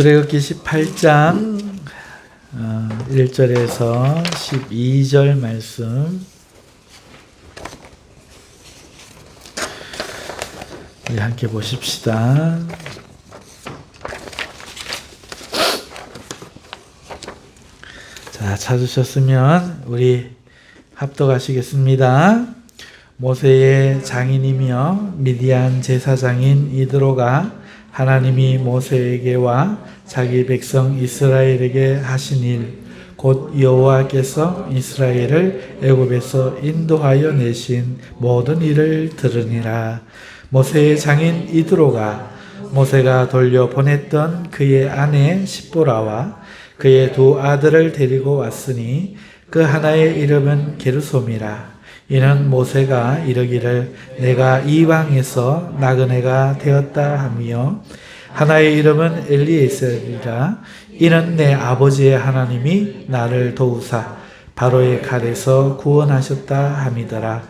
출애굽기 18장 1절에서 12절 말씀 우리 함께 보십시다. 자, 찾으셨으면 우리 합독하시겠습니다. 모세의 장인이며 미디안 제사장인 이드로가 하나님이 모세에게와 자기 백성 이스라엘에게 하신 일, 곧 여호와께서 이스라엘을 애굽에서 인도하여 내신 모든 일을 들으니라. 모세의 장인 이드로가 모세가 돌려 보냈던 그의 아내 십보라와 그의 두 아들을 데리고 왔으니 그 하나의 이름은 게르솜이라. 이는 모세가 이르기를 내가 이방에서 나그네가 되었다 하며, 하나의 이름은 엘리에셀이라. 이는 내 아버지의 하나님이 나를 도우사 바로의 칼에서 구원하셨다 함이더라.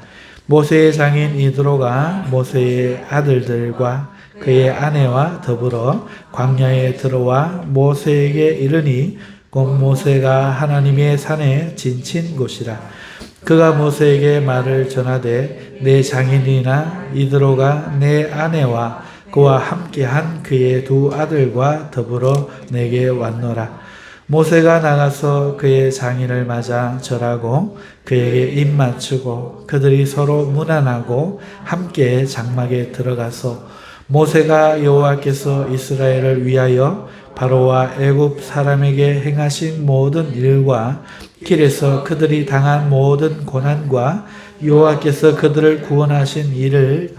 모세의 장인 이드로가 모세의 아들들과 그의 아내와 더불어 광야에 들어와 모세에게 이르니 곧 모세가 하나님의 산에 지친 곳이라. 그가 모세에게 말을 전하되 내 장인이나 이드로가 내 아내와 그와 함께한 그의 두 아들과 더불어 내게 왔노라. 모세가 나가서 그의 장인을 맞아 절하고 그에게 입 맞추고 그들이 서로 문안하고 함께 장막에 들어가서 모세가 여호와께서 이스라엘을 위하여 바로와 애굽 사람에게 행하신 모든 일과 길에서 그들이 당한 모든 고난과 여호와께서 그들을 구원하신 일을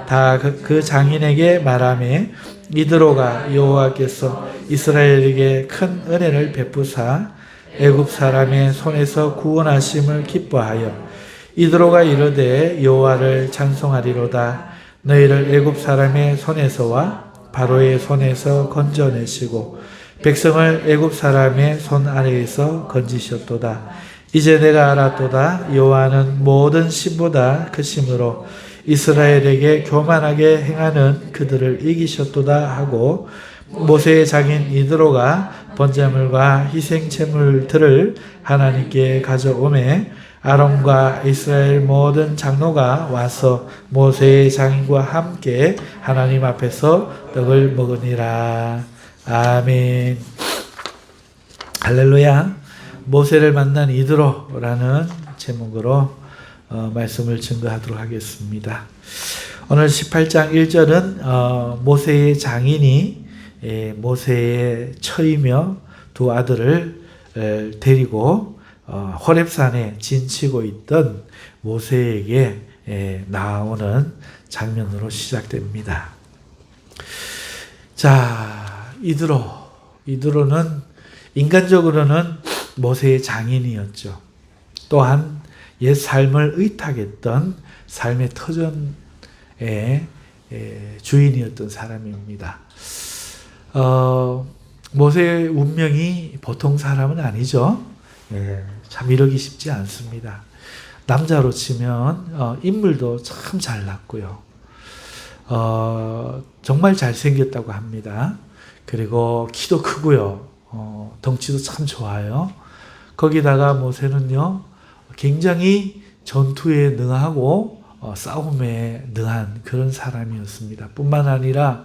다 그 장인에게 말하며, 이드로가 여호와께서 이스라엘에게 큰 은혜를 베푸사 애굽 사람의 손에서 구원하심을 기뻐하여 이드로가 이르되 여호와를 찬송하리로다. 너희를 애굽 사람의 손에서와 바로의 손에서 건져내시고 백성을 애굽 사람의 손 아래에서 건지셨도다. 이제 내가 알았도다. 여호와는 모든 신보다 크심으로 이스라엘에게 교만하게 행하는 그들을 이기셨도다 하고, 모세의 장인 이드로가 번제물과 희생제물들을 하나님께 가져오매 아론과 이스라엘 모든 장로가 와서 모세의 장인과 함께 하나님 앞에서 떡을 먹으니라. 아멘. 할렐루야. 모세를 만난 이드로라는 제목으로 말씀을 증거하도록 하겠습니다. 오늘 18장 1절은 모세의 장인이 모세의 처이며 두 아들을 데리고 호렙산에 진치고 있던 모세에게 나오는 장면으로 시작됩니다. 자, 이드로는 인간적으로는 모세의 장인이었죠. 또한 옛 삶을 의탁했던 삶의 터전의 주인이었던 사람입니다. 모세의 운명이 보통 사람은 아니죠. 참 이러기 쉽지 않습니다. 남자로 치면 인물도 참 잘났고요. 정말 잘생겼다고 합니다. 그리고 키도 크고요. 덩치도 참 좋아요. 거기다가 모세는요, 굉장히 전투에 능하고 싸움에 능한 그런 사람이었습니다. 뿐만 아니라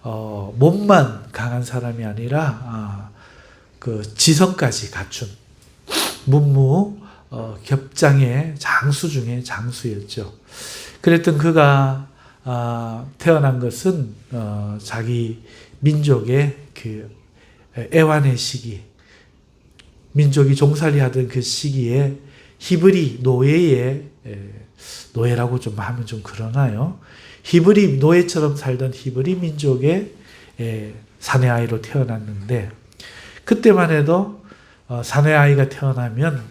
몸만 강한 사람이 아니라 그 지성까지 갖춘 문무 겹장의 장수 중에 장수였죠. 그랬던 그가 태어난 것은 자기 민족의 그 애환의 시기, 민족이 종살이하던 그 시기에 히브리 노예의 노예라고 좀 하면 좀 그러나요? 히브리 노예처럼 살던 히브리 민족의 사내 아이로 태어났는데, 그때만 해도 사내 아이가 태어나면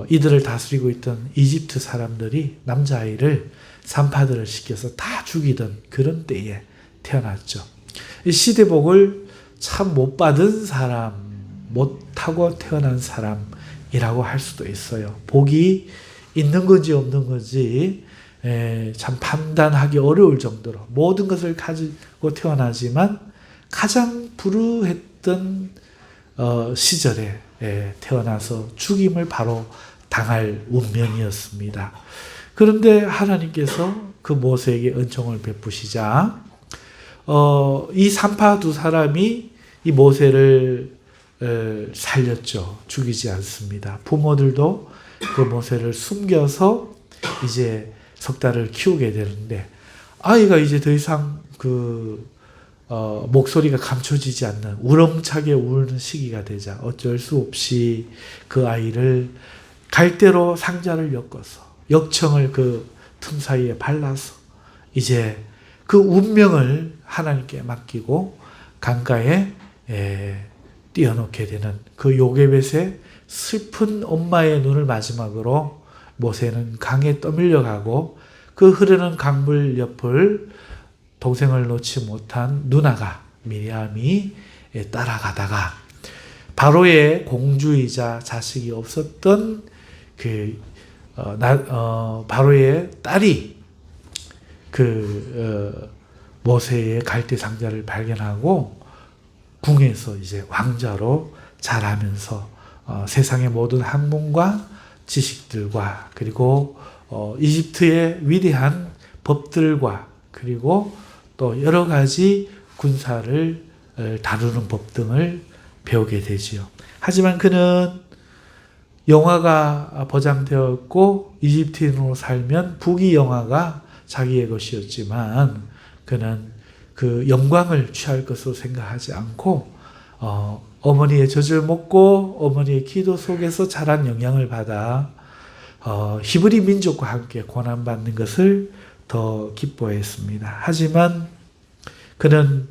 이들을 다스리고 있던 이집트 사람들이 남자아이를 산파들을 시켜서 다 죽이던 그런 때에 태어났죠. 이 시대복을 참 못 받은 사람, 못하고 태어난 사람이라고 할 수도 있어요. 복이 있는 건지 없는 건지 참 판단하기 어려울 정도로 모든 것을 가지고 태어나지만 가장 불우했던 시절에 태어나서 죽임을 바로 당할 운명이었습니다. 그런데 하나님께서 그 모세에게 은총을 베푸시자 이 산파 두 사람이 이 모세를 살렸죠. 죽이지 않습니다. 부모들도 그 모세를 숨겨서 이제 석 달을 키우게 되는데 아이가 이제 더 이상 목소리가 감춰지지 않는 우렁차게 우는 시기가 되자 어쩔 수 없이 그 아이를 갈대로 상자를 엮어서 역청을 그 틈 사이에 발라서 이제 그 운명을 하나님께 맡기고 강가에 띄어놓게 되는 그 요게벳의 슬픈 엄마의 눈을 마지막으로 모세는 강에 떠밀려 가고 그 흐르는 강물 옆을 동생을 놓지 못한 누나가 미리암이 따라가다가 바로의 공주이자 자식이 없었던 바로의 딸이 모세의 갈대 상자를 발견하고 궁에서 이제 왕자로 자라면서 세상의 모든 학문과 지식들과 그리고 이집트의 위대한 법들과 그리고 또 여러 가지 군사를 다루는 법 등을 배우게 되지요. 하지만 그는 영화가 보장되었고 이집트인으로 살면 부귀 영화가 자기의 것이었지만 그는 그 영광을 취할 것으로 생각하지 않고 어머니의 젖을 먹고 어머니의 기도 속에서 자란 영향을 받아 히브리 민족과 함께 고난받는 것을 더 기뻐했습니다. 하지만 그는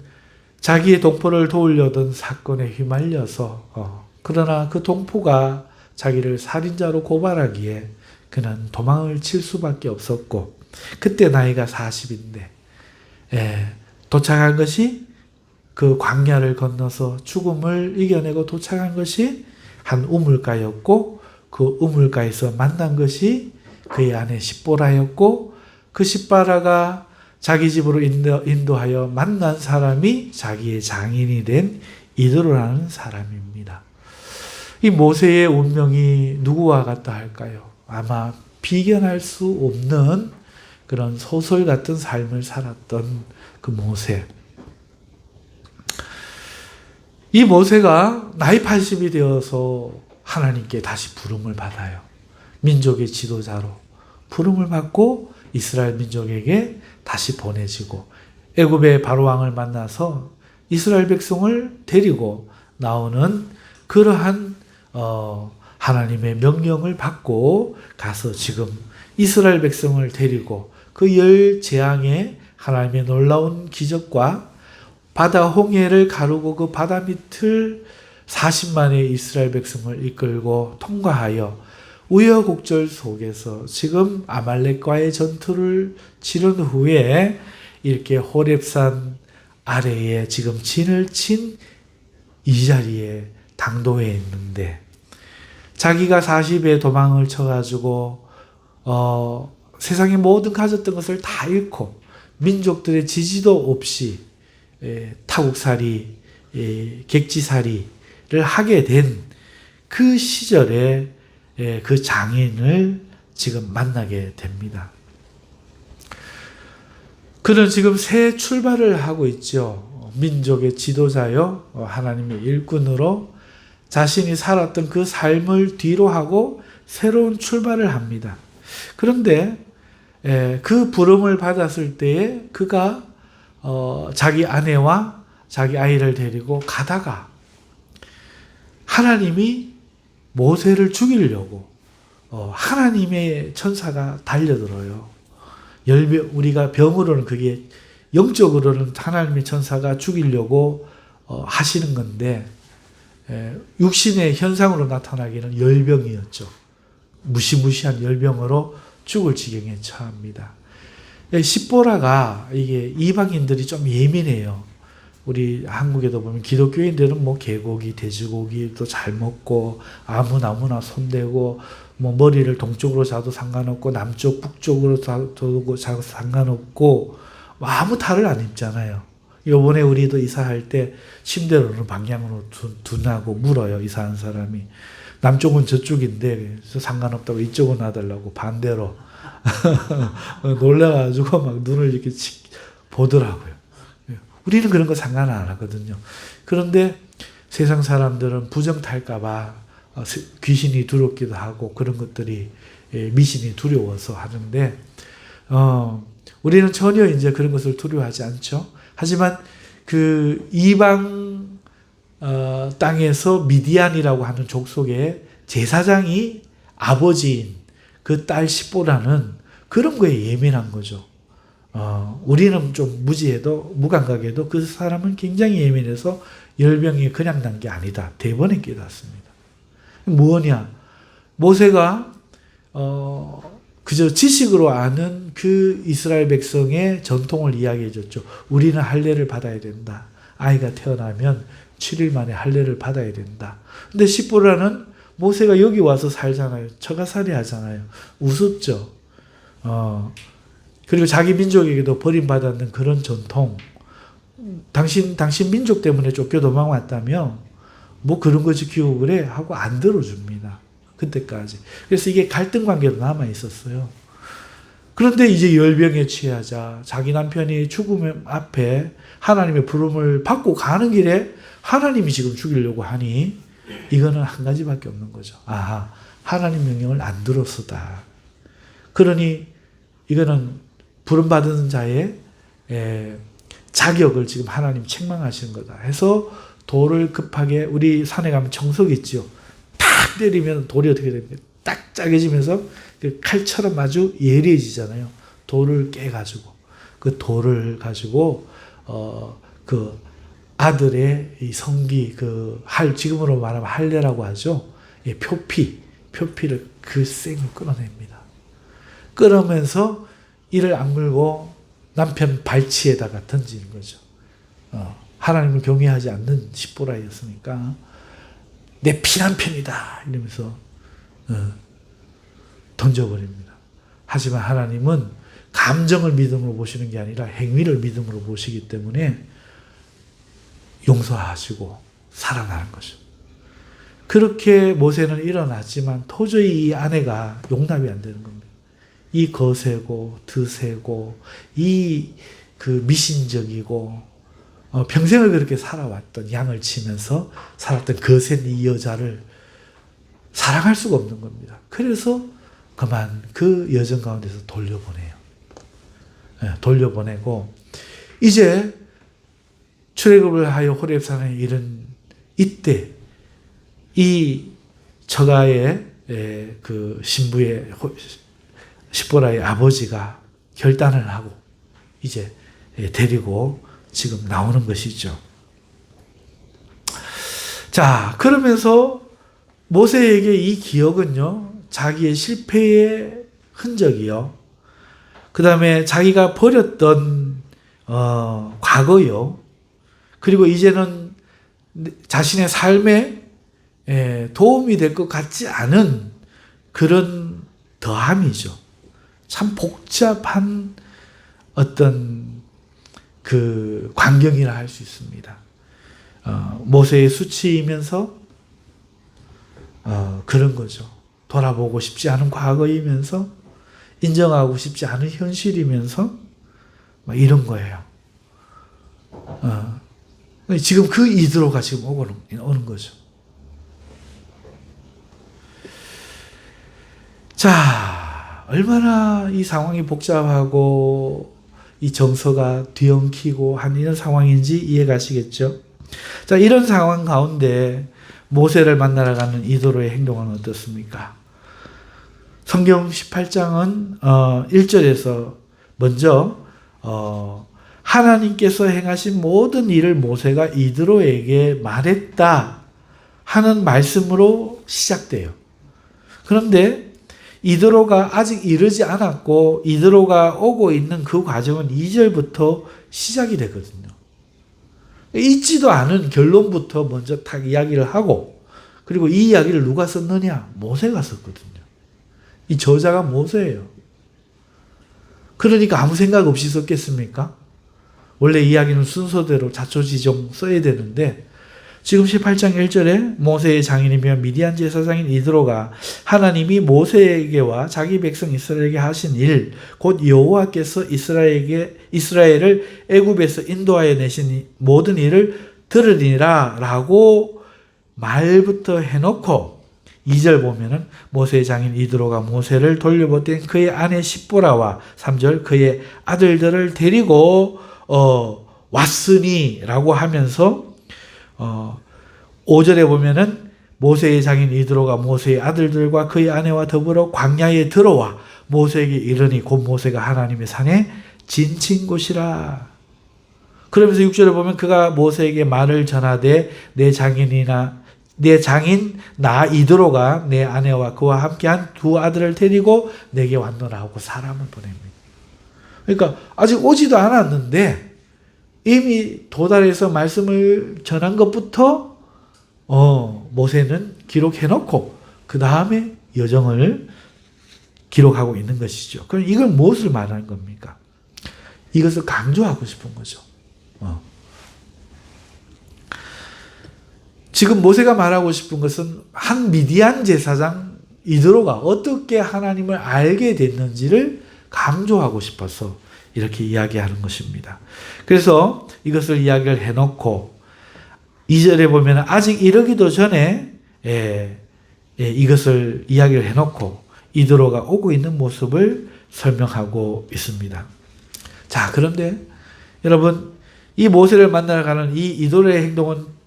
자기의 동포를 도우려던 사건에 휘말려서 그러나 그 동포가 자기를 살인자로 고발하기에 그는 도망을 칠 수밖에 없었고 그때 나이가 40인데 도착한 것이 그 광야를 건너서 죽음을 이겨내고 도착한 것이 한 우물가였고 그 우물가에서 만난 것이 그의 아내 십보라였고 그 십보라가 자기 집으로 인도하여 만난 사람이 자기의 장인이 된 이드로라는 사람입니다. 이 모세의 운명이 누구와 같다 할까요? 아마 비견할 수 없는 그런 소설 같은 삶을 살았던 그 모세. 이 모세가 나이 80이 되어서 하나님께 다시 부름을 받아요. 민족의 지도자로 부름을 받고 이스라엘 민족에게 다시 보내지고 애굽의 바로왕을 만나서 이스라엘 백성을 데리고 나오는 그러한 하나님의 명령을 받고 가서 지금 이스라엘 백성을 데리고 그 열 재앙의 하나님의 놀라운 기적과 바다 홍해를 가르고 그 바다 밑을 40만의 이스라엘 백성을 이끌고 통과하여 우여곡절 속에서 지금 아말렉과의 전투를 치른 후에 이렇게 호렙산 아래에 지금 진을 친 이 자리에 당도해 있는데 자기가 40에 도망을 쳐가지고 세상의 모든 가졌던 것을 다 잃고 민족들의 지지도 없이 타국살이 객지살이를 하게 된 그 시절에 그 장인을 지금 만나게 됩니다. 그는 지금 새 출발을 하고 있죠. 민족의 지도자요 하나님의 일꾼으로 자신이 살았던 그 삶을 뒤로 하고 새로운 출발을 합니다. 그런데 그 부름을 받았을 때에 그가 자기 아내와 자기 아이를 데리고 가다가 하나님이 모세를 죽이려고 하나님의 천사가 달려들어요. 우리가 병으로는 그게 영적으로는 하나님의 천사가 죽이려고 하시는 건데 육신의 현상으로 나타나기는 열병이었죠. 무시무시한 열병으로 죽을 지경에 처합니다. 십보라가 이게 이방인들이 좀 예민해요. 우리 한국에도 보면 기독교인들은 뭐 개고기, 돼지고기도 잘 먹고 아무나 손대고 뭐 머리를 동쪽으로 자도 상관없고 남쪽, 북쪽으로 자도 상관없고 아무 탈을 안 입잖아요. 요번에 우리도 이사할 때 침대를 어느 방향으로 두냐고 물어요. 이사한 사람이. 남쪽은 저쪽인데 상관없다고 이쪽은 놔달라고 반대로 놀라가지고 막 눈을 이렇게 보더라고요. 우리는 그런 거 상관 안 하거든요. 그런데 세상 사람들은 부정 탈까봐 귀신이 두렵기도 하고 그런 것들이 미신이 두려워서 하는데 우리는 전혀 이제 그런 것을 두려워하지 않죠. 하지만 그 이방 땅에서 미디안이라고 하는 족속의 제사장이 아버지인 그 딸 십보라는 그런 거에 예민한 거죠. 우리는 좀 무지해도 무감각해도 그 사람은 굉장히 예민해서 열병이 그냥 난 게 아니다. 대번에 깨닫습니다. 뭐냐? 모세가 그저 지식으로 아는 그 이스라엘 백성의 전통을 이야기해 줬죠. 우리는 할례를 받아야 된다. 아이가 태어나면 7일 만에 할례를 받아야 된다. 근데 십보라는 모세가 여기 와서 살잖아요. 처가살이 하잖아요. 우습죠. 그리고 자기 민족에게도 버림받았는 그런 전통. 당신 민족 때문에 쫓겨 도망왔다며 뭐 그런 거 지키고 그래 하고 안 들어줍니다. 그때까지. 그래서 이게 갈등 관계로 남아 있었어요. 그런데 이제 열병에 취하자 자기 남편이 죽음 앞에 하나님의 부름을 받고 가는 길에 하나님이 지금 죽이려고 하니 이거는 한 가지밖에 없는 거죠. 아하, 하나님 명령을 안 들었었다. 그러니 이거는 부름받은 자의 자격을 지금 하나님 책망하시는 거다 해서 돌을 급하게 우리 산에 가면 청석 있죠. 탁 때리면 돌이 어떻게 됩니까? 딱 짜게지면서 칼처럼 아주 예리해지잖아요. 돌을 깨가지고 그 돌을 가지고 그 아들의 이 성기 지금으로 말하면 할례라고 하죠. 표피를 그 쌩을 끌어냅니다. 끌으면서 이를 악물고 남편 발치에다가 던지는 거죠. 하나님을 경외하지 않는 십보라였으니까 내 피난편이다 이러면서 던져버립니다. 하지만 하나님은 감정을 믿음으로 보시는 게 아니라 행위를 믿음으로 보시기 때문에 용서하시고 살아나는 거죠. 그렇게 모세는 일어났지만 도저히 이 아내가 용납이 안 되는 겁니다. 이 거세고 드세고 이 그 미신적이고 평생을 그렇게 살아왔던 양을 치면서 살았던 거센 이 여자를 사랑할 수가 없는 겁니다. 그래서 그만 그 여정 가운데서 돌려보내요. 돌려보내고 이제 출애굽을 하여 호렙산에 이른 이때 이 처가의 그 신부의 십보라의 아버지가 결단을 하고 이제 데리고 지금 나오는 것이죠. 자, 그러면서 모세에게 이 기억은요, 자기의 실패의 흔적이요, 그 다음에 자기가 버렸던 과거요, 그리고 이제는 자신의 삶에 도움이 될 것 같지 않은 그런 더함이죠. 참 복잡한 어떤 그 광경이라 할 수 있습니다. 모세의 수치이면서 그런 거죠. 돌아보고 싶지 않은 과거이면서 인정하고 싶지 않은 현실이면서 이런 거예요. 지금 그 이드로가 지금 오는 거죠. 자, 얼마나 이 상황이 복잡하고 이 정서가 뒤엉키고 한 이런 상황인지 이해가시겠죠? 자, 이런 상황 가운데 모세를 만나러 가는 이도로의 행동은 어떻습니까? 성경 18장은 1절에서 먼저 하나님께서 행하신 모든 일을 모세가 이드로에게 말했다 하는 말씀으로 시작돼요. 그런데 이드로가 아직 이르지 않았고 이드로가 오고 있는 그 과정은 2절부터 시작이 되거든요. 있지도 않은 결론부터 먼저 딱 이야기를 하고, 그리고 이 이야기를 누가 썼느냐? 모세가 썼거든요. 이 저자가 모세예요. 그러니까 아무 생각 없이 썼겠습니까? 원래 이야기는 순서대로 자초지종 써야 되는데 지금 18장 1절에 모세의 장인이며 미디안 제사장인 이드로가 하나님이 모세에게와 자기 백성 이스라엘에게 하신 일, 곧 여호와께서 이스라엘을 애굽에서 인도하여 내신 모든 일을 들으리라 라고 말부터 해놓고 2절 보면은 모세의 장인 이드로가 모세를 돌려보낸 그의 아내 십보라와 3절 그의 아들들을 데리고 왔으니 라고 하면서 5절에 보면은 모세의 장인 이드로가 모세의 아들들과 그의 아내와 더불어 광야에 들어와 모세에게 이르니 곧 모세가 하나님의 산에 진친 곳이라. 그러면서 6절에 보면 그가 모세에게 말을 전하되 내 장인 나 이드로가 내 아내와 그와 함께한 두 아들을 데리고 내게 왔노라 하고 사람을 보냅니다. 그러니까 아직 오지도 않았는데 이미 도달해서 말씀을 전한 것부터 모세는 기록해놓고 그 다음에 여정을 기록하고 있는 것이죠. 그럼 이건 무엇을 말하는 겁니까? 이것을 강조하고 싶은 거죠. 지금 모세가 말하고 싶은 것은 한 미디안 제사장 이드로가 어떻게 하나님을 알게 됐는지를 강조하고 싶어서 이렇게 이야기하는 것입니다. 그래서 이것을 이야기를 해놓고 2절에 보면 아직 이르기도 전에 이것을 이야기를 해놓고 이드로가 오고 있는 모습을 설명하고 있습니다. 자, 그런데 여러분 이 모세를 만나러 가는 이 이드로의 행동은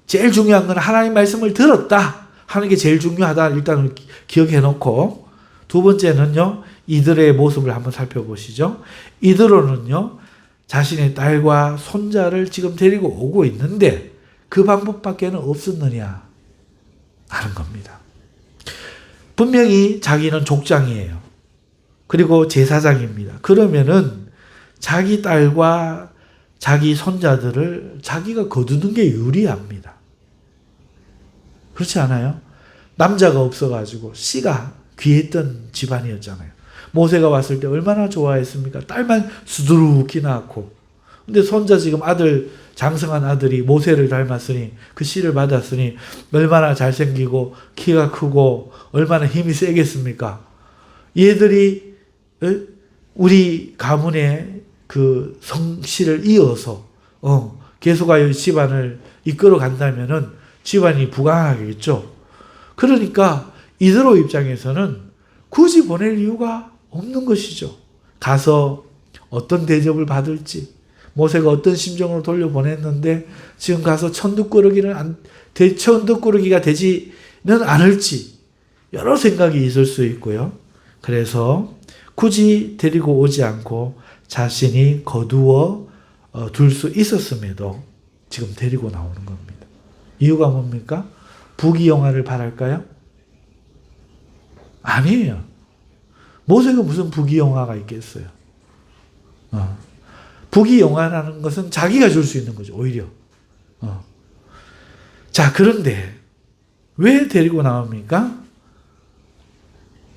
제일 중요한 건 하나님 말씀을 들었다 하는 게 제일 중요하다. 일단 기억해 놓고 두 번째는요. 이드로의 모습을 한번 살펴보시죠. 이드로는요. 자신의 딸과 손자를 지금 데리고 오고 있는데 그 방법밖에는 없었느냐 하는 겁니다. 분명히 자기는 족장이에요. 그리고 제사장입니다. 그러면은 자기 딸과 자기 손자들을 자기가 거두는 게 유리합니다. 그렇지 않아요? 남자가 없어가지고 씨가 귀했던 집안이었잖아요. 모세가 왔을 때 얼마나 좋아했습니까? 딸만 수두룩히 낳고. 근데 손자 지금 아들, 장성한 아들이 모세를 닮았으니 그 씨를 받았으니 얼마나 잘생기고 키가 크고 얼마나 힘이 세겠습니까? 얘들이 우리 가문의 그 성씨를 이어서 계속하여 집안을 이끌어 간다면은 집안이 부강하겠죠. 그러니까 이드로 입장에서는 굳이 보낼 이유가 없는 것이죠. 가서 어떤 대접을 받을지, 모세가 어떤 심정으로 돌려보냈는데 지금 가서 천둥꾸러기가 되지는 않을지 여러 생각이 있을 수 있고요. 그래서 굳이 데리고 오지 않고 자신이 거두어 둘 수 있었음에도 지금 데리고 나오는 겁니다. 이유가 뭡니까? 부귀영화를 바랄까요? 아니에요. 모세가 무슨 부귀영화가 있겠어요? 부귀영화라는 것은 자기가 줄 수 있는 거죠. 오히려. 자, 그런데 왜 데리고 나옵니까?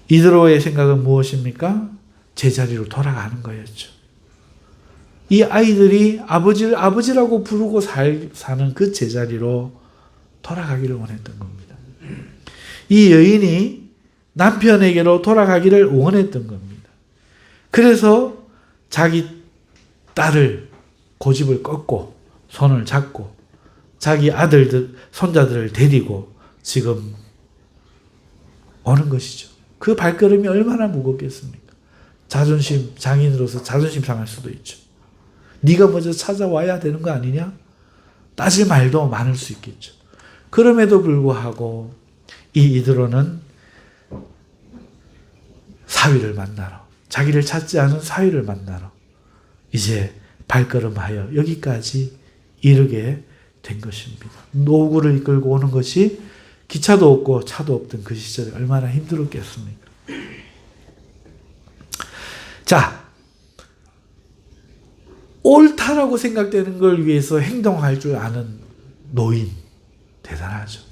이드로의 생각은 무엇입니까? 제자리로 돌아가는 거였죠. 이 아이들이 아버지를 아버지라고 부르고 사는 그 제자리로 돌아가기를 원했던 겁니다. 이 여인이 남편에게로 돌아가기를 원했던 겁니다. 그래서 자기 딸을 고집을 꺾고 손을 잡고 자기 아들들, 손자들을 데리고 지금 오는 것이죠. 그 발걸음이 얼마나 무겁겠습니까? 자존심, 장인으로서 자존심 상할 수도 있죠. 네가 먼저 찾아와야 되는 거 아니냐? 따질 말도 많을 수 있겠죠. 그럼에도 불구하고 이 이드로는 사위를 만나러, 자기를 찾지 않은 사위를 만나러 이제 발걸음하여 여기까지 이르게 된 것입니다. 노구를 이끌고 오는 것이 기차도 없고 차도 없던 그 시절에 얼마나 힘들었겠습니까? 자, 옳다라고 생각되는 걸 위해서 행동할 줄 아는 노인, 대단하죠.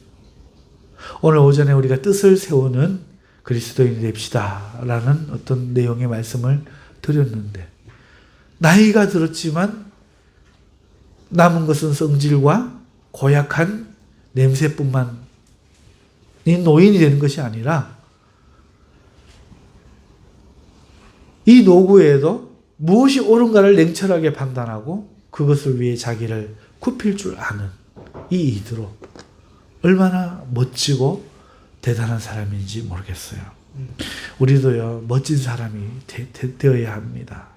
오늘 오전에 우리가 뜻을 세우는 그리스도인이 됩시다 라는 어떤 내용의 말씀을 드렸는데 나이가 들었지만 남은 것은 성질과 고약한 냄새뿐만 노인이 되는 것이 아니라 이 노구에도 무엇이 옳은가를 냉철하게 판단하고 그것을 위해 자기를 굽힐 줄 아는 이 이드로 얼마나 멋지고 대단한 사람인지 모르겠어요. 우리도요, 멋진 사람이 되어야 합니다.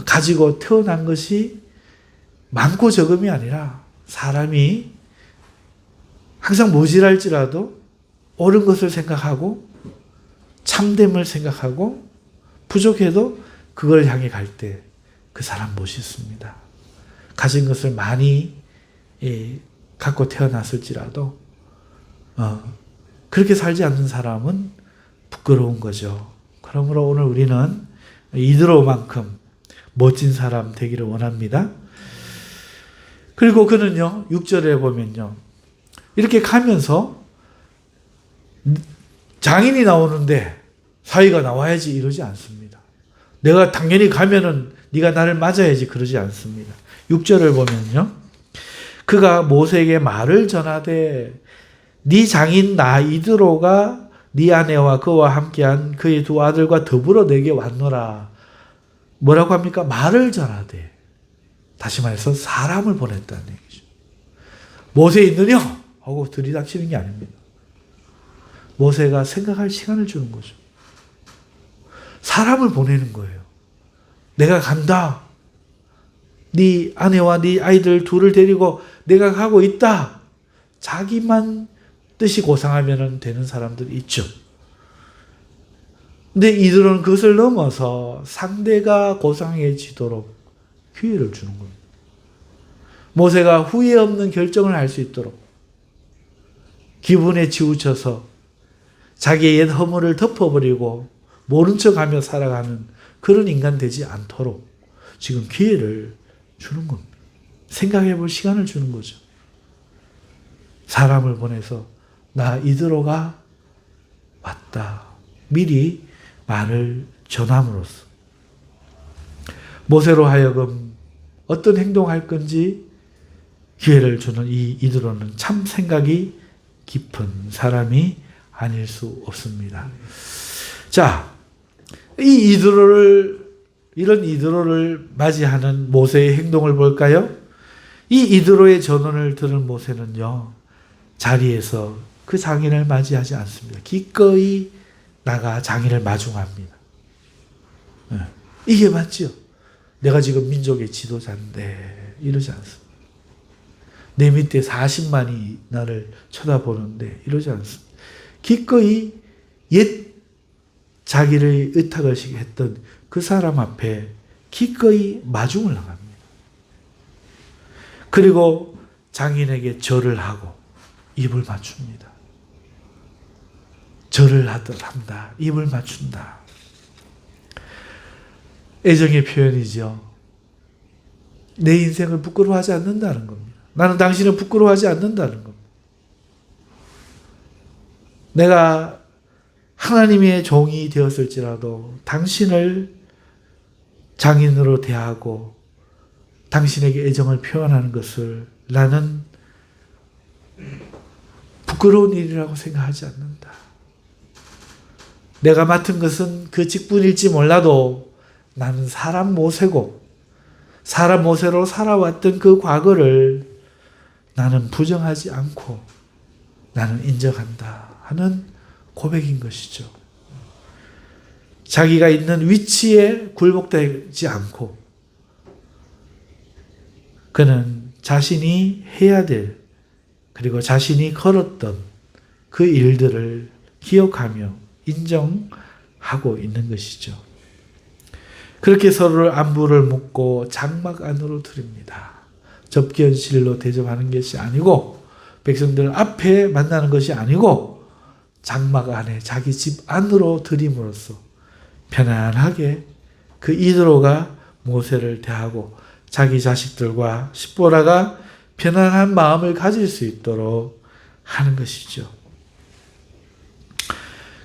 가지고 태어난 것이 많고 적음이 아니라 사람이 항상 모질할지라도 옳은 것을 생각하고 참됨을 생각하고 부족해도 그걸 향해 갈 때 그 사람 멋있습니다. 가진 것을 많이 갖고 태어났을지라도 그렇게 살지 않는 사람은 부끄러운 거죠. 그러므로 오늘 우리는 이드로만큼 멋진 사람 되기를 원합니다. 그리고 그는요, 6절에 보면요, 이렇게 가면서 장인이 나오는데 사위가 나와야지 이러지 않습니다. 내가 당연히 가면은 네가 나를 맞아야지 그러지 않습니다. 6절을 보면요, 그가 모세에게 말을 전하되 네 장인 나 이드로가 네 아내와 그와 함께한 그의 두 아들과 더불어 내게 왔노라. 뭐라고 합니까? 말을 전하되. 다시 말해서 사람을 보냈다는 얘기죠. 모세 있느냐? 하고 들이닥치는 게 아닙니다. 모세가 생각할 시간을 주는 거죠. 사람을 보내는 거예요. 내가 간다. 네 아내와 네 아이들 둘을 데리고 내가 가고 있다. 자기만 뜻이 고상하면 되는 사람들이 있죠. 근데 이들은 그것을 넘어서 상대가 고상해지도록 기회를 주는 겁니다. 모세가 후회 없는 결정을 할 수 있도록 기분에 치우쳐서 자기의 옛 허물을 덮어버리고 모른 척하며 살아가는 그런 인간 되지 않도록 지금 기회를 주는 겁니다. 생각해 볼 시간을 주는 거죠. 사람을 보내서 나 이드로가 왔다. 미리 말을 전함으로써 모세로 하여금 어떤 행동할 건지 기회를 주는 이 이드로는 참 생각이 깊은 사람이 아닐 수 없습니다. 자, 이런 이드로를 맞이하는 모세의 행동을 볼까요? 이 이드로의 전언을 들은 모세는요, 자리에서 그 장인을 맞이하지 않습니다. 기꺼이 나가 장인을 마중합니다. 이게 맞죠? 내가 지금 민족의 지도자인데 이러지 않습니다. 내 밑에 40만이 나를 쳐다보는데 이러지 않습니다. 기꺼이 옛 자기를 의탁을 했던 그 사람 앞에 기꺼이 마중을 나갑니다. 그리고 장인에게 절을 하고 입을 맞춥니다. 절을 한다. 입을 맞춘다. 애정의 표현이죠. 내 인생을 부끄러워하지 않는다는 겁니다. 나는 당신을 부끄러워하지 않는다는 겁니다. 내가 하나님의 종이 되었을지라도 당신을 장인으로 대하고 당신에게 애정을 표현하는 것을 나는 부끄러운 일이라고 생각하지 않는다. 내가 맡은 것은 그 직분일지 몰라도 나는 사람 모세고 사람 모세로 살아왔던 그 과거를 나는 부정하지 않고 나는 인정한다 하는 고백인 것이죠. 자기가 있는 위치에 굴복되지 않고 그는 자신이 해야 될 그리고 자신이 걸었던 그 일들을 기억하며 인정하고 있는 것이죠. 그렇게 서로를 안부를 묻고 장막 안으로 들입니다. 접견실로 대접하는 것이 아니고 백성들 앞에 만나는 것이 아니고 장막 안에 자기 집 안으로 들임으로써 편안하게 그 이드로가 모세를 대하고 자기 자식들과 십보라가 편안한 마음을 가질 수 있도록 하는 것이죠.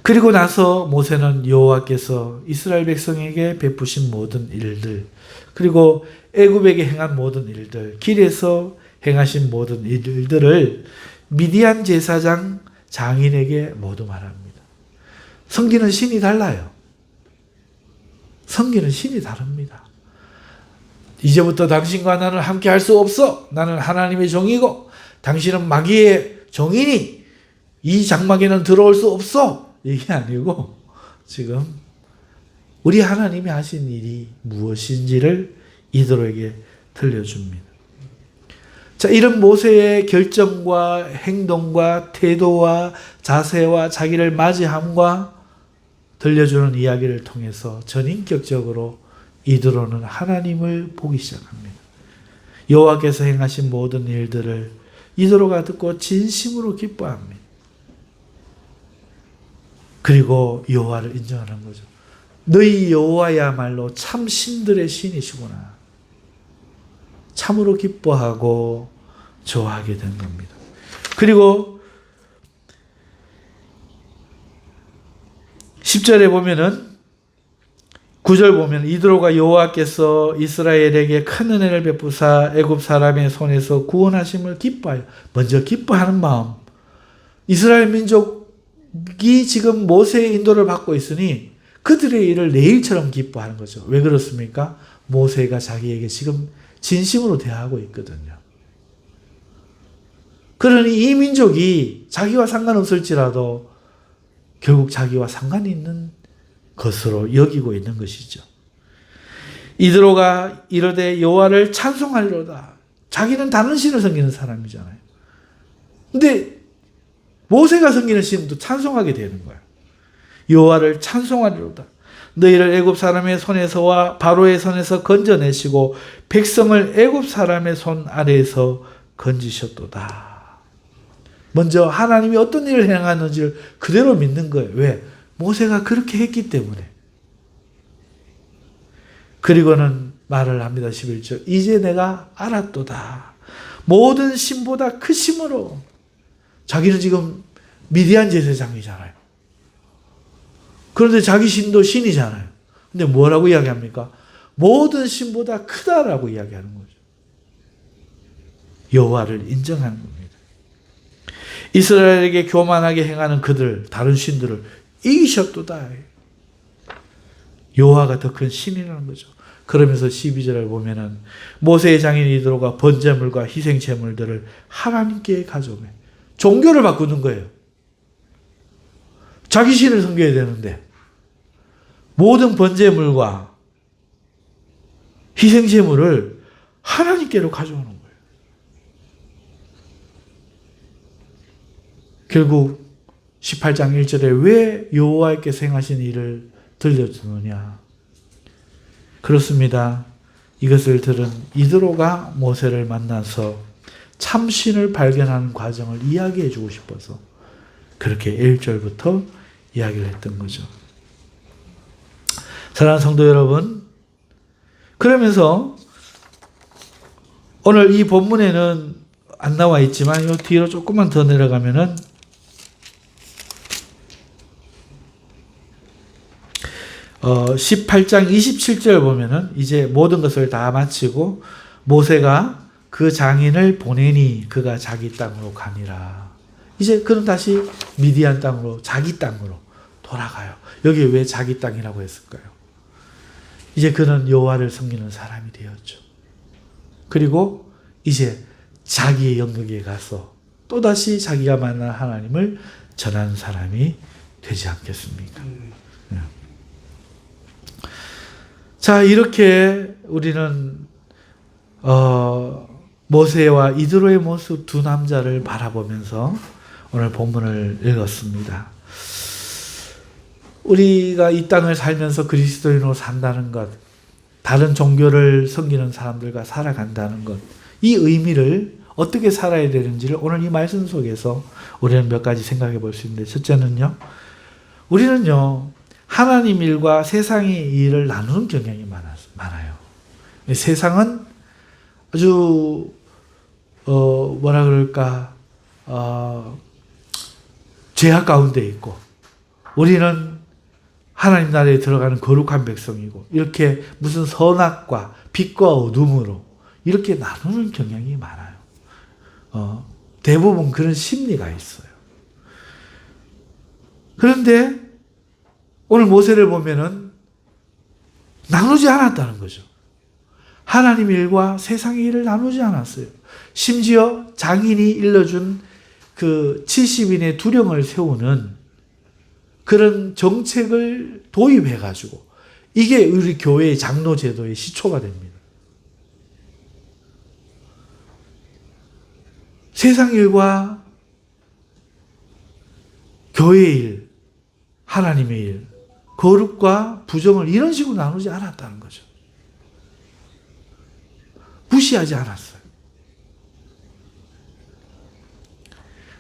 그리고 나서 모세는 여호와께서 이스라엘 백성에게 베푸신 모든 일들 그리고 애굽에게 행한 모든 일들, 길에서 행하신 모든 일들을 미디안 제사장 장인에게 모두 말합니다. 섬기는 신이 달라요. 섬기는 신이 다릅니다. 이제부터 당신과 나는 함께 할 수 없어. 나는 하나님의 종이고 당신은 마귀의 종이니 이 장막에는 들어올 수 없어. 이게 아니고 지금 우리 하나님이 하신 일이 무엇인지를 이들에게 들려줍니다. 자, 이런 모세의 결정과 행동과 태도와 자세와 자기를 맞이함과 들려주는 이야기를 통해서 전인격적으로 이드로는 하나님을 보기 시작합니다. 여호와께서 행하신 모든 일들을 이드로가 듣고 진심으로 기뻐합니다. 그리고 여호와를 인정하는 거죠. 너희 여호와야말로 참 신들의 신이시구나. 참으로 기뻐하고 좋아하게 된 겁니다. 그리고 10절에 보면은 9절 보면 이드로가 여호와께서 이스라엘에게 큰 은혜를 베푸사 애굽 사람의 손에서 구원하심을 기뻐하여, 먼저 기뻐하는 마음. 이스라엘 민족이 지금 모세의 인도를 받고 있으니 그들의 일을 내일처럼 기뻐하는 거죠. 왜 그렇습니까? 모세가 자기에게 지금 진심으로 대하고 있거든요. 그러니 이 민족이 자기와 상관없을지라도 결국 자기와 상관이 있는 것으로 여기고 있는 것이죠. 이드로가 이르되 여호와를 찬송하리로다. 자기는 다른 신을 섬기는 사람이잖아요. 근데 모세가 섬기는 신도 찬송하게 되는 거예요. 여호와를 찬송하리로다. 너희를 애굽 사람의 손에서와 바로의 손에서 건져내시고 백성을 애굽 사람의 손 아래에서 건지셨도다. 먼저 하나님이 어떤 일을 행하는지를 그대로 믿는 거예요. 왜? 모세가 그렇게 했기 때문에. 그리고는 말을 합니다. 11절. 이제 내가 알았도다. 모든 신보다 크심으로. 자기는 지금 미디안 제사장이잖아요. 그런데 자기 신도 신이잖아요. 근데 뭐라고 이야기합니까? 모든 신보다 크다라고 이야기하는 거죠. 여호와를 인정하는 겁니다. 이스라엘에게 교만하게 행하는 그들, 다른 신들을 이기셨도다. 여호와가 더 큰 신이라는 거죠. 그러면서 12절을 보면은 모세의 장인 이드로가 번제물과 희생제물들을 하나님께 가져오며 종교를 바꾸는 거예요. 자기 신을 섬겨야 되는데 모든 번제물과 희생제물을 하나님께로 가져오는 거예요. 결국 18장 1절에 왜 여호와께서 행하신 일을 들려주느냐. 그렇습니다. 이것을 들은 이드로가 모세를 만나서 참신을 발견하는 과정을 이야기해 주고 싶어서 그렇게 1절부터 이야기를 했던 거죠. 사랑하는 성도 여러분, 그러면서 오늘 이 본문에는 안 나와 있지만 이 뒤로 조금만 더 내려가면은 18장 27절 보면은 이제 모든 것을 다 마치고 모세가 그 장인을 보내니 그가 자기 땅으로 가니라. 이제 그는 다시 미디안 땅으로, 자기 땅으로 돌아가요. 여기 왜 자기 땅이라고 했을까요? 이제 그는 여호와를 섬기는 사람이 되었죠. 그리고 이제 자기의 영역에 가서 또다시 자기가 만난 하나님을 전하는 사람이 되지 않겠습니까? 자, 이렇게 우리는 모세와 이드로의 모습 두 남자를 바라보면서 오늘 본문을 읽었습니다. 우리가 이 땅을 살면서 그리스도인으로 산다는 것, 다른 종교를 섬기는 사람들과 살아간다는 것, 이 의미를 어떻게 살아야 되는지를 오늘 이 말씀 속에서 우리는 몇 가지 생각해 볼 수 있는데, 첫째는요, 우리는요, 하나님 일과 세상의 일을 나누는 경향이 많아요. 세상은 아주 뭐라 그럴까, 죄악 가운데 있고, 우리는 하나님 나라에 들어가는 거룩한 백성이고 이렇게 무슨 선악과 빛과 어둠으로 이렇게 나누는 경향이 많아요. 대부분 그런 심리가 있어요. 그런데 오늘 모세를 보면은 나누지 않았다는 거죠. 하나님 일과 세상의 일을 나누지 않았어요. 심지어 장인이 일러준 그 70인의 두령을 세우는 그런 정책을 도입해가지고 이게 우리 교회의 장로 제도의 시초가 됩니다. 세상 일과 교회의 일, 하나님의 일, 거룩과 부정을 이런 식으로 나누지 않았다는 거죠. 무시하지 않았어요.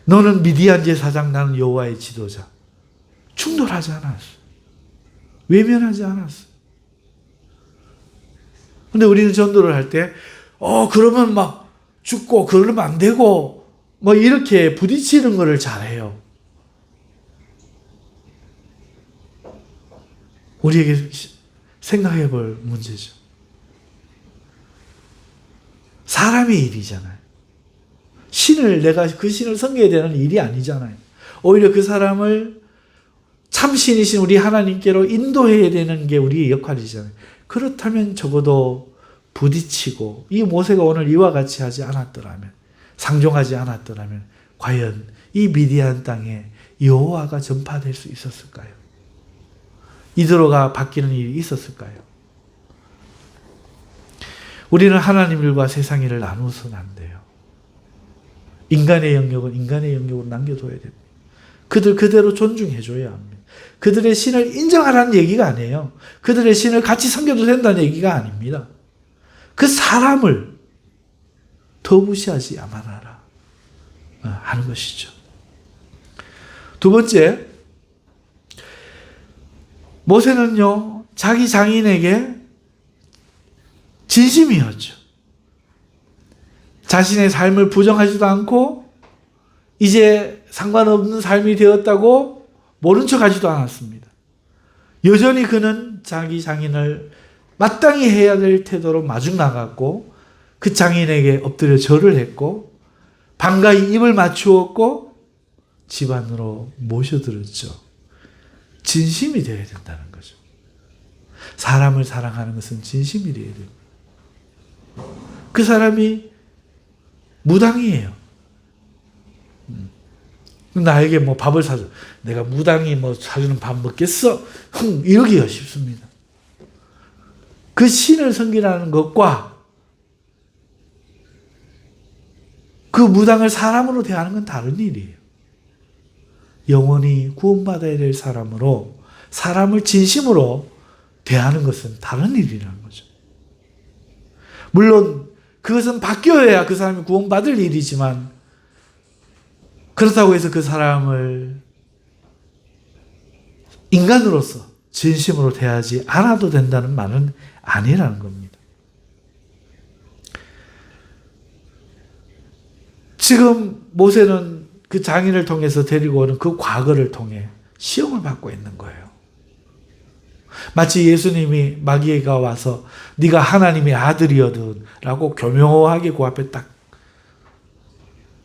너는 미디안 제사장, 나는 여호와의 지도자. 충돌하지 않았어요. 외면하지 않았어요. 근데 우리는 전도를 할 때, 그러면 막 죽고, 그러면 안 되고, 뭐 이렇게 부딪히는 거를 잘해요. 우리에게 생각해 볼 문제죠. 사람의 일이잖아요. 내가 그 신을 섬겨야 되는 일이 아니잖아요. 오히려 그 사람을 참 신이신 우리 하나님께로 인도해야 되는 게 우리의 역할이잖아요. 그렇다면 적어도 부딪히고, 이 모세가 오늘 이와 같이 하지 않았더라면, 상종하지 않았더라면 과연 이 미디안 땅에 여호와가 전파될 수 있었을까요? 이드로가 바뀌는 일이 있었을까요? 우리는 하나님 일과 세상 일을 나누어서는 안 돼요. 인간의 영역은 인간의 영역으로 남겨둬야 됩니다. 그들 그대로 존중해줘야 합니다. 그들의 신을 인정하라는 얘기가 아니에요. 그들의 신을 같이 섬겨도 된다는 얘기가 아닙니다. 그 사람을 더 무시하지 말아라 하는 것이죠. 두 번째, 모세는요, 자기 장인에게 진심이었죠. 자신의 삶을 부정하지도 않고 이제 상관없는 삶이 되었다고 모른 척하지도 않았습니다. 여전히 그는 자기 장인을 마땅히 해야 될 태도로 마중 나갔고 그 장인에게 엎드려 절을 했고 반가이 입을 맞추었고 집 안으로 모셔들었죠. 진심이 되어야 된다는 거죠. 사람을 사랑하는 것은 진심이 되어야 됩니다. 그 사람이 무당이에요. 나에게 뭐 밥을 사줘. 내가 무당이 뭐 사주는 밥 먹겠어? 이러기가 쉽습니다. 그 신을 섬기라는 것과 그 무당을 사람으로 대하는 건 다른 일이에요. 영원히 구원받아야 될 사람으로 사람을 진심으로 대하는 것은 다른 일이라는 거죠. 물론 그것은 바뀌어야 그 사람이 구원받을 일이지만 그렇다고 해서 그 사람을 인간으로서 진심으로 대하지 않아도 된다는 말은 아니라는 겁니다. 지금 모세는 그 장인을 통해서 데리고 오는 그 과거를 통해 시험을 받고 있는 거예요. 마치 예수님이 마귀가 와서 네가 하나님의 아들이거든 라고 교묘하게 그 앞에 딱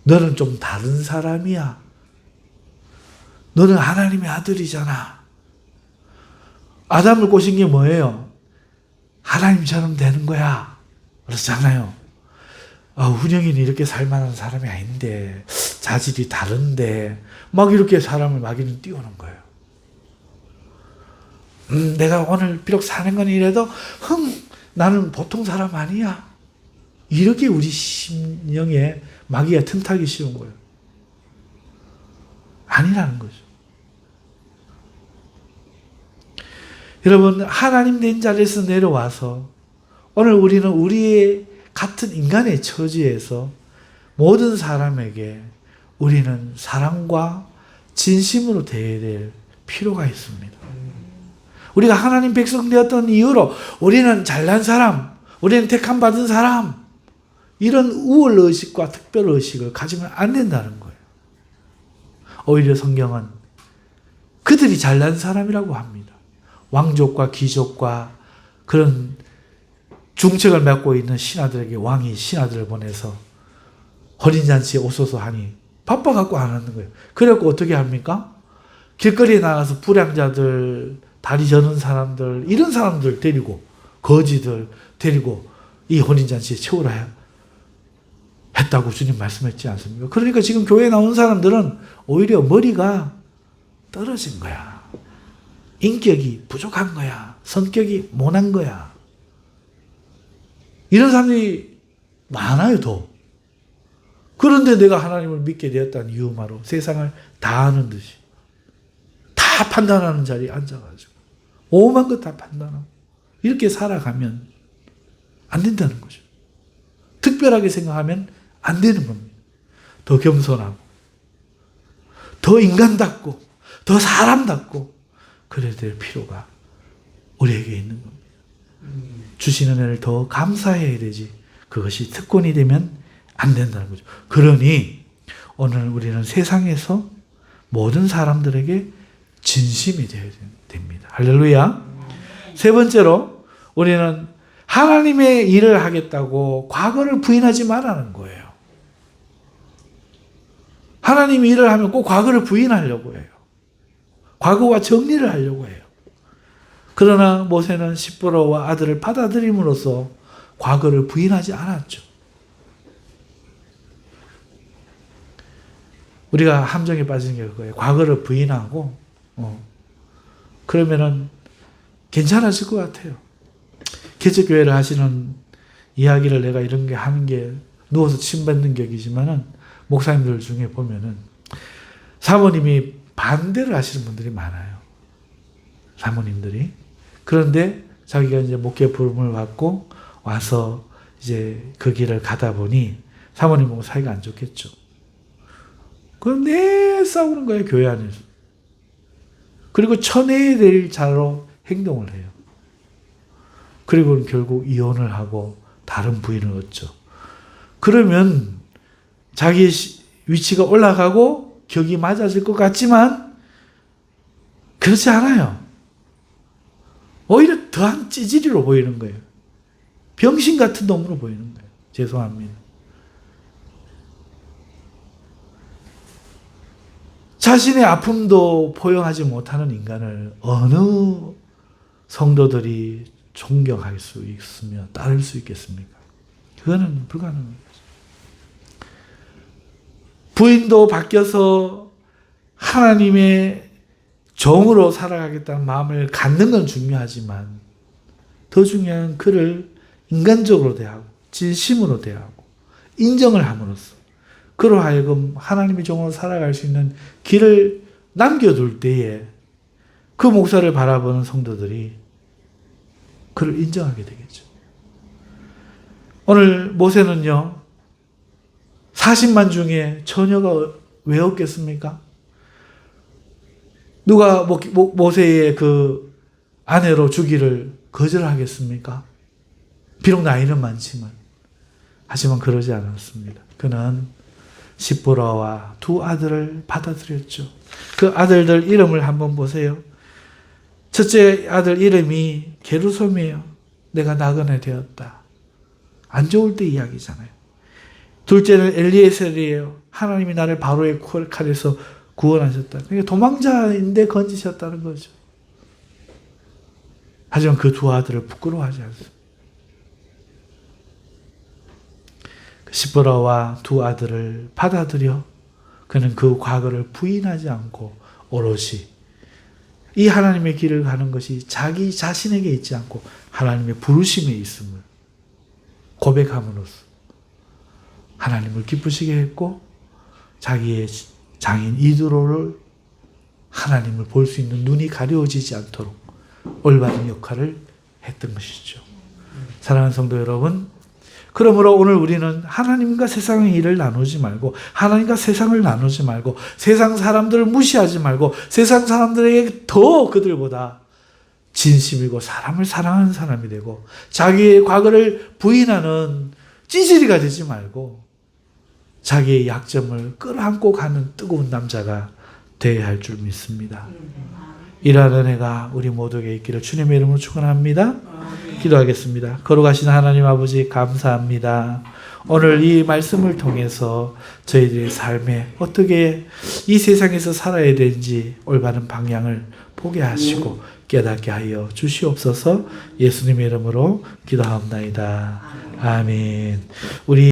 너는 좀 다른 사람이야. 너는 하나님의 아들이잖아. 아담을 꼬신 게 뭐예요? 하나님처럼 되는 거야. 그렇잖아요. 훈영이는 이렇게 살만한 사람이 아닌데 자질이 다른데 막 이렇게 사람을 마귀는 띄우는 거예요. 내가 오늘 비록 사는 건 이래도 나는 보통 사람 아니야. 이렇게 우리 심령에 마귀가 틈타기 쉬운 거예요. 아니라는 거죠. 여러분, 하나님 된 자리에서 내려와서 오늘 우리는 우리의 같은 인간의 처지에서 모든 사람에게 우리는 사랑과 진심으로 대해야 될 필요가 있습니다. 우리가 하나님 백성 되었던 이유로 우리는 잘난 사람, 우리는 택함 받은 사람, 이런 우월의식과 특별의식을 가지면 안 된다는 거예요. 오히려 성경은 그들이 잘난 사람이라고 합니다. 왕족과 귀족과 그런 중책을 맡고 있는 신하들에게 왕이 신하들을 보내서 혼인잔치에 오소서 하니 바빠갖고 안 하는 거예요. 그래갖고 어떻게 합니까? 길거리에 나가서 불량자들, 다리 저는 사람들, 이런 사람들 데리고, 거지들 데리고 이 혼인잔치에 채우라 했다고 주님 말씀했지 않습니까? 그러니까 지금 교회에 나온 사람들은 오히려 머리가 떨어진 거야. 인격이 부족한 거야. 성격이 모난 거야. 이런 사람들이 많아요, 더. 그런데 내가 하나님을 믿게 되었다는 이유마로 세상을 다 아는 듯이 다 판단하는 자리에 앉아가지고 오만 것 다 판단하고 이렇게 살아가면 안 된다는 거죠. 특별하게 생각하면 안 되는 겁니다. 더 겸손하고 더 인간답고 더 사람답고 그래야 될 필요가 우리에게 있는 겁니다. 주시는 은혜를 더 감사해야 되지 그것이 특권이 되면 안 된다는 거죠. 그러니 오늘 우리는 세상에서 모든 사람들에게 진심이 되어야 됩니다. 할렐루야. 세 번째로 우리는 하나님의 일을 하겠다고 과거를 부인하지 말라는 거예요. 하나님이 일을 하면 꼭 과거를 부인하려고 해요. 과거와 정리를 하려고 해요. 그러나 모세는 십보로와 아들을 받아들임으로써 과거를 부인하지 않았죠. 우리가 함정에 빠지는 게 그거예요. 과거를 부인하고 그러면은 괜찮아질 것 같아요. 개척교회를 하시는 이야기를 내가 이런 게 하는 게 누워서 침 뱉는 격이지만은 목사님들 중에 보면은 사모님이 반대를 하시는 분들이 많아요. 사모님들이. 그런데 자기가 이제 목회 부름을 받고 와서 이제 그 길을 가다 보니 사모님하고 사이가 안 좋겠죠. 그럼 내 싸우는 거예요, 교회 안에서. 그리고 쳐내야 될 자로 행동을 해요. 그리고 결국 이혼을 하고 다른 부인을 얻죠. 그러면 자기의 위치가 올라가고 격이 맞아질 것 같지만 그렇지 않아요. 오히려 더한 찌질이로 보이는 거예요. 병신 같은 놈으로 보이는 거예요. 죄송합니다. 자신의 아픔도 포용하지 못하는 인간을 어느 성도들이 존경할 수 있으며 따를 수 있겠습니까? 그거는 불가능한 거죠. 부인도 바뀌어서 하나님의 종으로 살아가겠다는 마음을 갖는 건 중요하지만 더 중요한 그를 인간적으로 대하고 진심으로 대하고 인정을 함으로써 그로 하여금 하나님의 종으로 살아갈 수 있는 길을 남겨둘 때에 그 목사를 바라보는 성도들이 그를 인정하게 되겠죠. 오늘 모세는요, 40만 중에 처녀가 왜 없겠습니까? 누가 모세의 그 아내로 주기를 거절하겠습니까? 비록 나이는 많지만. 하지만 그러지 않았습니다. 그는 십보라와 두 아들을 받아들였죠. 그 아들들 이름을 한번 보세요. 첫째 아들 이름이 게르솜이에요. 내가 나그네 되었다. 안 좋을 때 이야기잖아요. 둘째는 엘리에셀이에요. 하나님이 나를 바로의 칼에서 구원하셨다. 그러니까 도망자인데 건지셨다는 거죠. 하지만 그 두 아들을 부끄러워하지 않습니다. 십보라와 두 아들을 받아들여 그는 그 과거를 부인하지 않고 오롯이 이 하나님의 길을 가는 것이 자기 자신에게 있지 않고 하나님의 부르심에 있음을 고백함으로써 하나님을 기쁘시게 했고 자기의 장인 이드로를 하나님을 볼 수 있는 눈이 가려워지지 않도록 올바른 역할을 했던 것이죠. 사랑하는 성도 여러분, 그러므로 오늘 우리는 하나님과 세상의 일을 나누지 말고 하나님과 세상을 나누지 말고 세상 사람들을 무시하지 말고 세상 사람들에게 더 그들보다 진심이고 사람을 사랑하는 사람이 되고 자기의 과거를 부인하는 찌질이가 되지 말고 자기의 약점을 끌어안고 가는 뜨거운 남자가 되어야 할 줄 믿습니다. 이러한 은혜가 우리 모두에게 있기를 주님의 이름으로 축원합니다. 기도하겠습니다. 거룩하신 하나님 아버지 감사합니다. 오늘 이 말씀을 통해서 저희들의 삶에 어떻게 이 세상에서 살아야 되는지 올바른 방향을 보게 하시고 깨닫게 하여 주시옵소서. 예수님의 이름으로 기도하옵나이다. 아멘. 우리